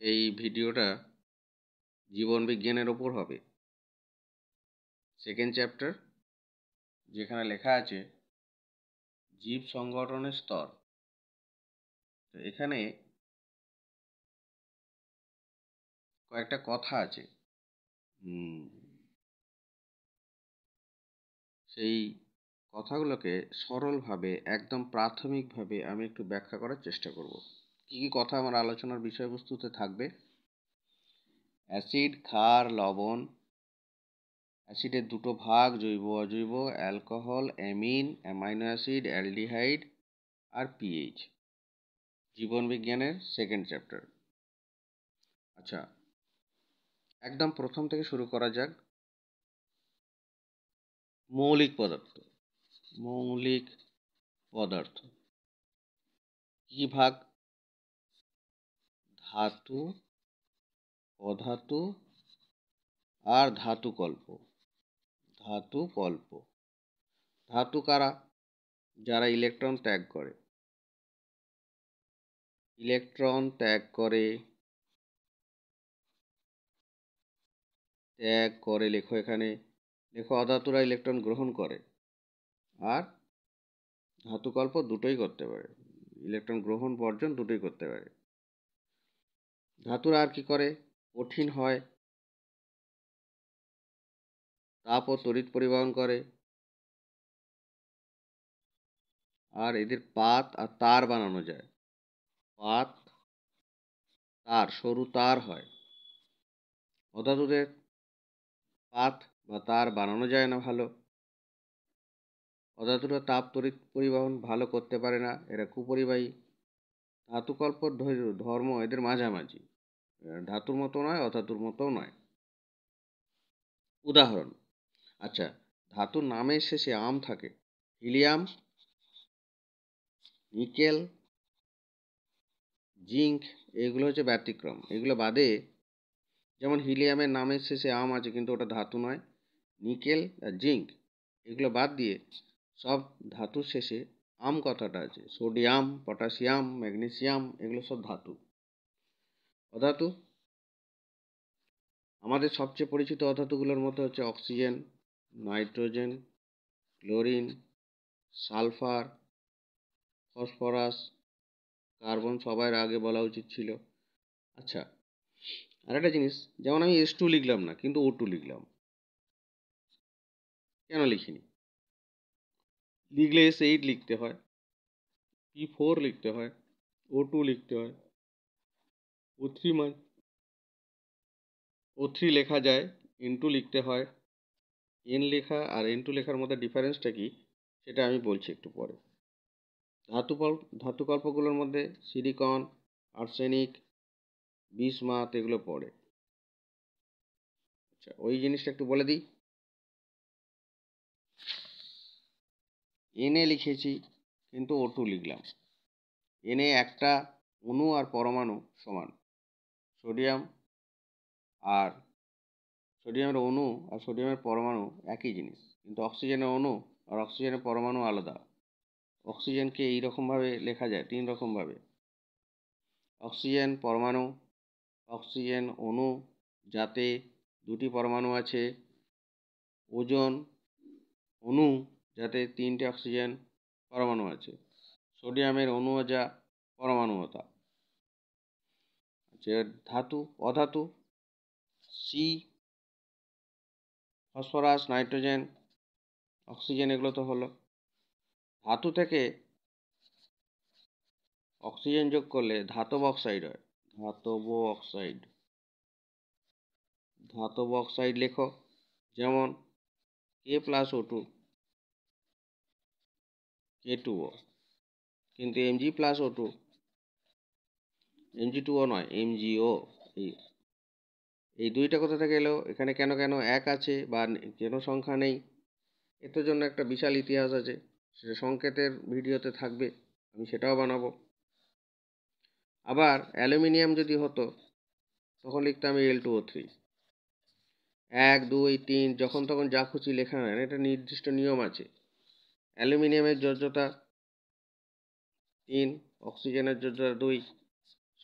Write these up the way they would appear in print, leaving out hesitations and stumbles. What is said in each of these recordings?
এই ভিডিওটা জীবন বিজ্ঞানের ওপর হবে। সেকেন্ড চ্যাপ্টার, যেখানে লেখা আছে জীব সংগঠনের স্তর। তো এখানে কয়েকটা কথা আছে, সেই কথাগুলোকে সরলভাবে, একদম প্রাথমিকভাবে আমি একটু ব্যাখ্যা করার চেষ্টা করব। কি কি কথা আমার আলোচনার বিষয়বস্তুতে থাকবে? অ্যাসিড, ক্ষার, লবণ, অ্যাসিডের দুটো ভাগ, জৈব অজৈব, alcohol, amine, amino acid, aldehyde আর পিএইচ। জীবন বিজ্ঞানের সেকেন্ড চ্যাপ্টার। আচ্ছা, একদম প্রথম থেকে শুরু করা যাক। মৌলিক পদার্থ। মৌলিক পদার্থ কি ভাগ? ধাতু, অধাতু আর ধাতুকল্প। ধাতুকল্প। ধাতু কারা? যারা ইলেকট্রন ত্যাগ করে। ইলেকট্রন ত্যাগ করে, লেখো এখানে, লেখো অধাতুরা ইলেকট্রন গ্রহণ করে। আর ধাতুকল্প দুটোই করতে পারে, ইলেকট্রন গ্রহণ বর্জন দুটোই করতে পারে। ধাতুরা আর কি করে? কঠিন হয়, তাপ ও তড়িৎ পরিবহন করে, আর এদের পাত আর তার বানানো যায়। পাত, তার, সরু তার হয়। অধাতুদের পাত বা তার বানানো যায় না ভালো। অধাতুরা তাপ তড়িৎ পরিবহন ভালো করতে পারে না, এরা কুপরিবাহী। ধাতুকল্পর ধর্ম এদের মাঝামাঝি, ধাতুর মতো নয়, অধাতুর মতোও নয়। উদাহরণ, আচ্ছা, ধাতুর নামের শেষে আম থাকে। হিলিয়াম, নিকেল, জিঙ্ক, এগুলো হচ্ছে ব্যতিক্রম। এগুলো বাদে, যেমন হিলিয়ামের নামের শেষে আম আছে কিন্তু ওটা ধাতু নয়। নিকেল আর জিঙ্ক এগুলো বাদ দিয়ে সব ধাতুর শেষে আম কথাটা আছে। সোডিয়াম, পটাশিয়াম, ম্যাগনেসিয়াম এগুলো সব ধাতু। অধাতু, আমাদের সবচেয়ে পরিচিত অধাতুগুলোর মধ্যে হচ্ছে oxygen, nitrogen, chlorine, sulphur, phosphorus, carbon সবার আগে বলা উচিত ছিল। আচ্ছা, আরেকটা জিনিস, যেমন আমি S2 লিখলাম না কিন্তু O2 লিখলাম। কেন লিখিনি? লিখলে S8 লিখতে হয়, P4 লিখতে হয়, O2 লিখতে হয়, O3 লেখা যায়, N2 লিখতে হয়। N লেখা আর N2 লেখার মধ্যে ডিফারেন্সটা কি সেটা আমি বলছি একটু পরে। ধাতুকল্পগুলোর মধ্যে সিলিকন, আর্সেনিক, বিসমাথ এগুলো পড়ে। আচ্ছা, ওই জিনিসটা একটু বলে দিই। Na লিখেছি কিন্তু O2 লিখলাম। Na একটা অণু আর পরমাণু সমান। সোডিয়াম আর সোডিয়ামের অণু আর সোডিয়ামের পরমাণু একই জিনিস, কিন্তু অক্সিজেনের অণু আর অক্সিজেনের পরমাণু আলাদা। অক্সিজেনকে এইরকমভাবে লেখা যায়, 3 রকমভাবে। অক্সিজেন পরমাণু, অক্সিজেন অণু যাতে 2টি পরমাণু আছে, ওজোন অণু যাতে 3টে অক্সিজেন পরমাণু আছে, সোডিয়ামের অণু যা পরমাণুতা। আচ্ছা, ধাতু, অধাতু, সি, ফসফরাস, নাইট্রোজেন, অক্সিজেন এগুলো তো হলো। ধাতু থেকে অক্সিজেন যোগ করলে ধাতব অক্সাইড হয়। ধাতব অক্সাইড। ধাতব অক্সাইড লেখো, যেমন K+O2, K2O, কিন্তু Mg+O2, Mg2O নয়, MgO। এই দুইটা কোথা থেকে এলো? এখানে কেন কেন এক আছে বা কেন সংখ্যা নেই, এটার জন্য একটা বিশাল ইতিহাস আছে, সেটা সংকেতের ভিডিওতে থাকবে, আমি সেটাও বানাবো। আবার অ্যালুমিনিয়াম যদি হতো তখন লিখতাম Al2O3। 1, 2, 3 যখন তখন যা খুশি লেখা হয় না, এটা নির্দিষ্ট নিয়ম আছে। অ্যালুমিনিয়ামের যোজ্যতা 3, অক্সিজেনের যোজ্যতা 2,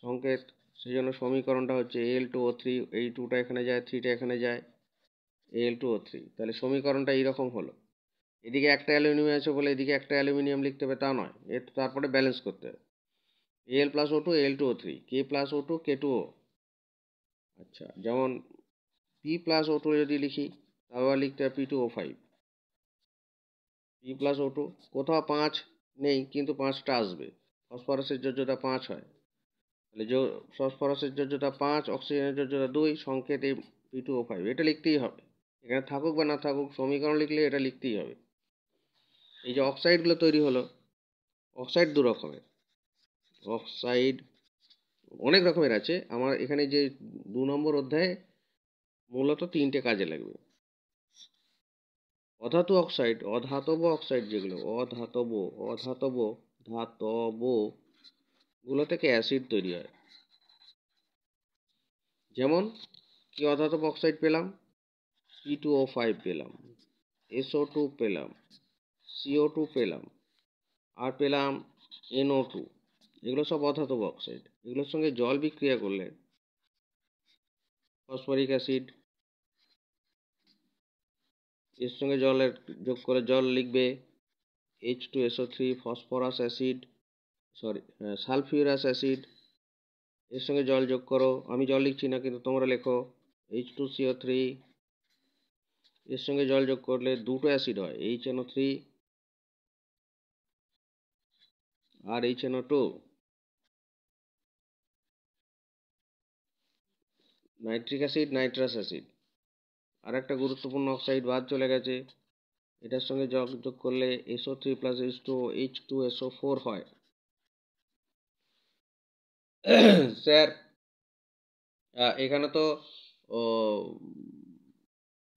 সংকেত সেই জন্য সমীকরণটা হচ্ছে Al2O3, এই 2টা এখানে যায়, 3টা এখানে যায়, Al2O3। তাহলে সমীকরণটা এইরকম হলো। এদিকে একটা অ্যালুমিনিয়াম আছে বলে এদিকে একটা অ্যালুমিনিয়াম লিখতে হবে তা নয়, এর তারপরে ব্যালেন্স করতে হবে। Al+O2 Al2O3, K+O2 K2O। আচ্ছা, যেমন P+O2 যদি লিখি তাহলে লিখতে হবে P2O5। P+O2 কোথাও 5 নেই, কিন্তু 5টা আসবে। ফসফরাসের যোজ্যতা 5 হয়, তাহলে ফসফরাসের যোজ্যতা 5, অক্সিজেনের যোজ্যতা 2, সংকেত এই P2O5। এটা লিখতেই হবে, এখানে থাকুক বা না থাকুক, সমীকরণ লিখলে এটা লিখতেই হবে। এই যে অক্সাইডগুলো তৈরি হলো, অক্সাইড দু রকমের। অক্সাইড অনেক রকমের আছে, আমার এখানে যে 2 নম্বর অধ্যায়ে মূলত 3টে কাজে লাগবে। অধাতু অক্সাইড, অধাতব অক্সাইড যেগুলো অধাতব গুলো থেকে অ্যাসিড তৈরি হয়। যেমন কি অধাতব অক্সাইড পেলাম? P2O5 পেলাম, SO2 পেলাম, CO2 পেলাম, আর পেলাম NO2। এগুলো সব অধাতব অক্সাইড। এগুলোর সঙ্গে জল বিক্রিয়া করলে ফসফরিক অ্যাসিড, এর সঙ্গে জলের যোগ করে জল লিখবে H2SO3, phosphorus acid, sulphurous acid. এর সঙ্গে জল যোগ করো, আমি জল লিখছি না কিন্তু তোমরা লেখো H2CO3। এর সঙ্গে জল যোগ করলে দুটো অ্যাসিড হয়, HNO3 আর HNO2। Nitric acid, nitrous acid. আর একটা গুরুত্বপূর্ণ অক্সাইড বাদ চলে গেছে, এটার সঙ্গে যোগ করলে SO3+H2O H2SO4 হয়। স্যার এখানে তো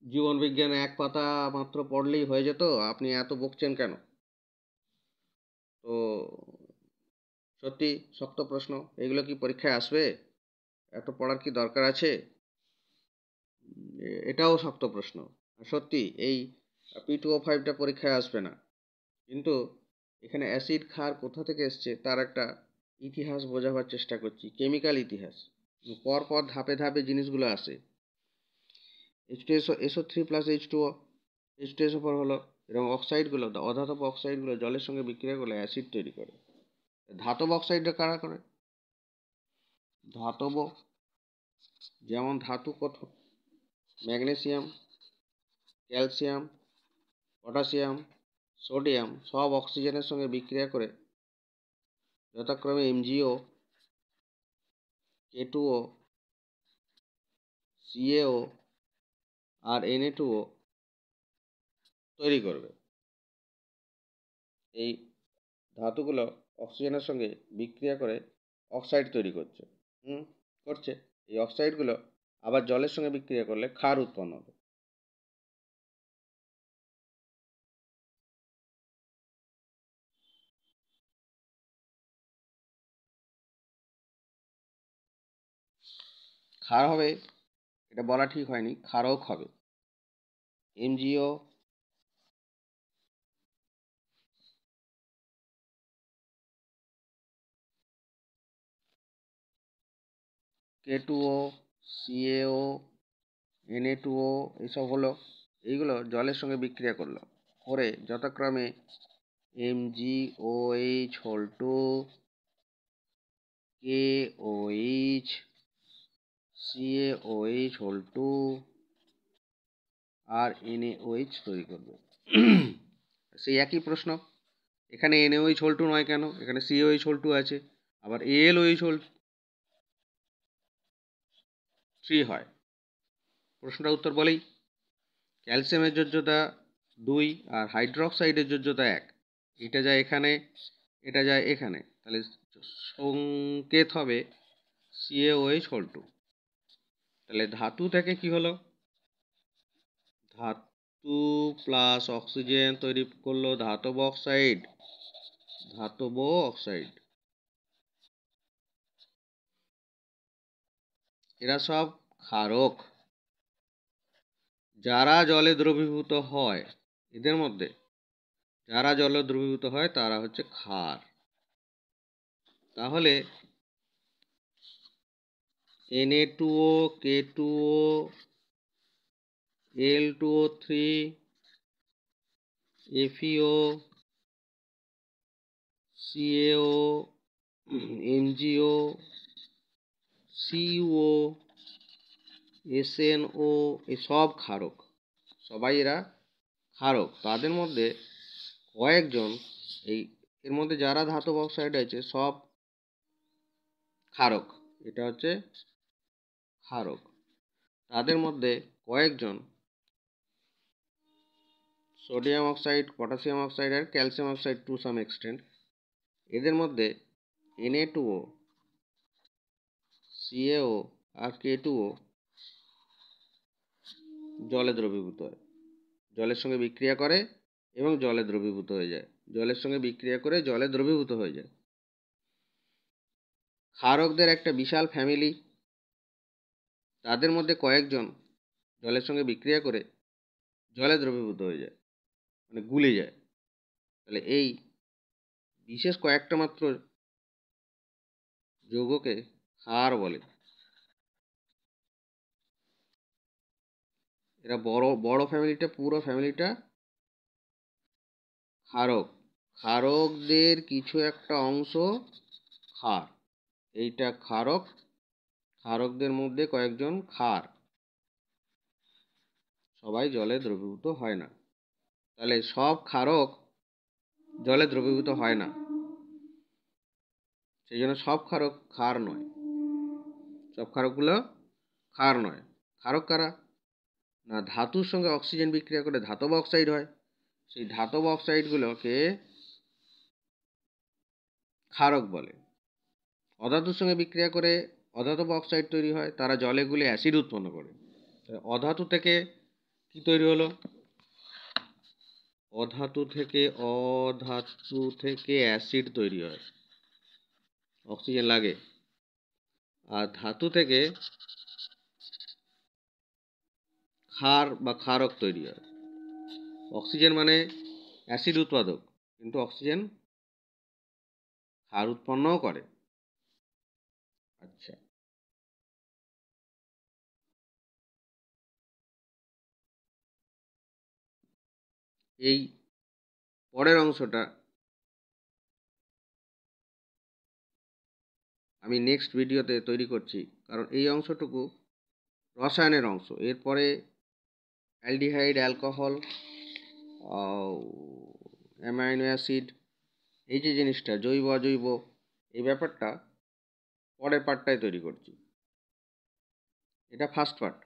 জীবন বিজ্ঞানে এক পাতা মাত্র পড়লেই হয়ে যেত, আপনি এত বকছেন কেন? তো সত্যি শক্ত প্রশ্ন, এগুলো কি পরীক্ষায় আসবে? এত পড়ার কি দরকার আছে? এটাও শক্ত প্রশ্ন। সত্যি এই P2O5টা পরীক্ষায় আসবে না, কিন্তু এখানে অ্যাসিড ক্ষার কোথা থেকে এসছে তার একটা ইতিহাস বোঝাবার চেষ্টা করছি, কেমিক্যাল ইতিহাস। পর পর ধাপে ধাপে জিনিসগুলো আসে। SO3+H2O H2SO4 হলো, এবং অক্সাইডগুলো, অধাতব অক্সাইডগুলো জলের সঙ্গে বিক্রিয়া করলে অ্যাসিড তৈরি করে। ধাতব অক্সাইডটা কারা করে? ধাতব, যেমন ধাতু কত? ম্যাগনেসিয়াম, ক্যালসিয়াম, পটাশিয়াম, সোডিয়াম সব অক্সিজেনের সঙ্গে বিক্রিয়া করে যথাক্রমে MgO, K2O, CaO আর Na2O তৈরি করবে। এই ধাতুগুলো অক্সিজেনের সঙ্গে বিক্রিয়া করে অক্সাইড তৈরি করছে। করছে। এই অক্সাইডগুলো আবার জলের সঙ্গে বিক্রিয়া করলে ক্ষার উৎপন্ন হবে। ক্ষার হবে, এটা বলা ঠিক হয়নি, ক্ষারক হবে। MgO, K2O, CaO, Na2O এসব হলো। এইগুলো জলের সঙ্গে বিক্রিয়া করলো, করে যথাক্রমে MgOH, KOH, CaOH আর NaOH তৈরি করবে। সেই একই প্রশ্ন, এখানে NaOH নয় কেন? এখানে CaOH আছে, আবার AlOH3 হয়। প্রশ্নটা উত্তর বলেই, ক্যালসিয়ামের যোজ্যতা 2 আর হাইড্রোক্সাইডের যোজ্যতা 1। এটা যায় এখানে, এটা যায় এখানে, তাহলে সংকেত হবে CaOH। তাহলে ধাতু থেকে কি হলো? ধাতু প্লাস অক্সিজেন তৈরি করলো ধাতব অক্সাইড। এরা সব ক্ষারক। যারা জলে দ্রবীভূত হয়, এদের মধ্যে যারা জলে দ্রবীভূত হয় তারা হচ্ছে ক্ষার। তাহলে Na2O, K2O, Al2O3, FeO, CaO, MgO, CuO, SNO, এসব ক্ষারক, সবাই এরা ক্ষারক। তাদের মধ্যে কয়েকজন, এর মধ্যে যারা ধাতব অক্সাইড আছে সব ক্ষারক, এটা হচ্ছে ক্ষারক। তাদের মধ্যে কয়েকজন সোডিয়াম অক্সাইড, পটাশিয়াম অক্সাইড আর calcium oxide to some extent. এদের মধ্যে Na2O, CaO আর K2O জলে দ্রবীভূত হয়, জলের সঙ্গে বিক্রিয়া করে এবং জলে দ্রবীভূত হয়ে যায়, জলের সঙ্গে বিক্রিয়া করে জলে দ্রবীভূত হয়ে যায়। ক্ষারকদের একটা বিশাল ফ্যামিলি, তাদের মধ্যে কয়েকজন জলের সঙ্গে বিক্রিয়া করে জলে দ্রবীভূত হয়ে যায়, মানে গুলে যায়। তাহলে এই বিশেষ কয়েকটা মাত্র যৌগকে ক্ষার বলে। এরা বড় ফ্যামিলিটা, পুরো ফ্যামিলিটা ক্ষারক। ক্ষারকদের কিছু একটা অংশ ক্ষার, এইটা ক্ষারক। ক্ষারকদের মধ্যে কয়েকজন ক্ষার, সবাই জলে দ্রবীভূত হয় না। তাহলে সব ক্ষারক জলে দ্রবীভূত হয় না, সেই জন্য সব ক্ষারক ক্ষার নয়, সব ক্ষারকগুলো ক্ষার নয়। ক্ষারক কারা? না, ধাতুর সঙ্গে অক্সিজেন বিক্রিয়া করে ধাতব অক্সাইড হয়, সেই ধাতব অক্সাইডগুলোকে ক্ষারক বলে। অধাতুর সঙ্গে বিক্রিয়া করে অধাতব অক্সাইড তৈরি হয়, তারা জলে গুলে অ্যাসিড উৎপন্ন করে। অধাতু থেকে কি তৈরি হলো? অধাতু থেকে অ্যাসিড তৈরি হয়, অক্সিজেন লাগে। আর ধাতু থেকে ক্ষার বা ক্ষারক তৈরি হয়। অক্সিজেন মানে অ্যাসিড উৎপাদক, কিন্তু অক্সিজেন ক্ষার উৎপন্নও করে। আচ্ছা, এই পরের অংশটা আমি নেক্সট ভিডিওতে তৈরি করছি, কারণ এই অংশটুকু রসায়নের অংশ। এরপরে অ্যালডিহাইড, অ্যালকোহল, অ্যামাইনো অ্যাসিড, এই যে জিনিসটা জৈব অজৈব, এই ব্যাপারটা পরের পার্টটায় তৈরি করছি। এটা ফার্স্ট পার্ট।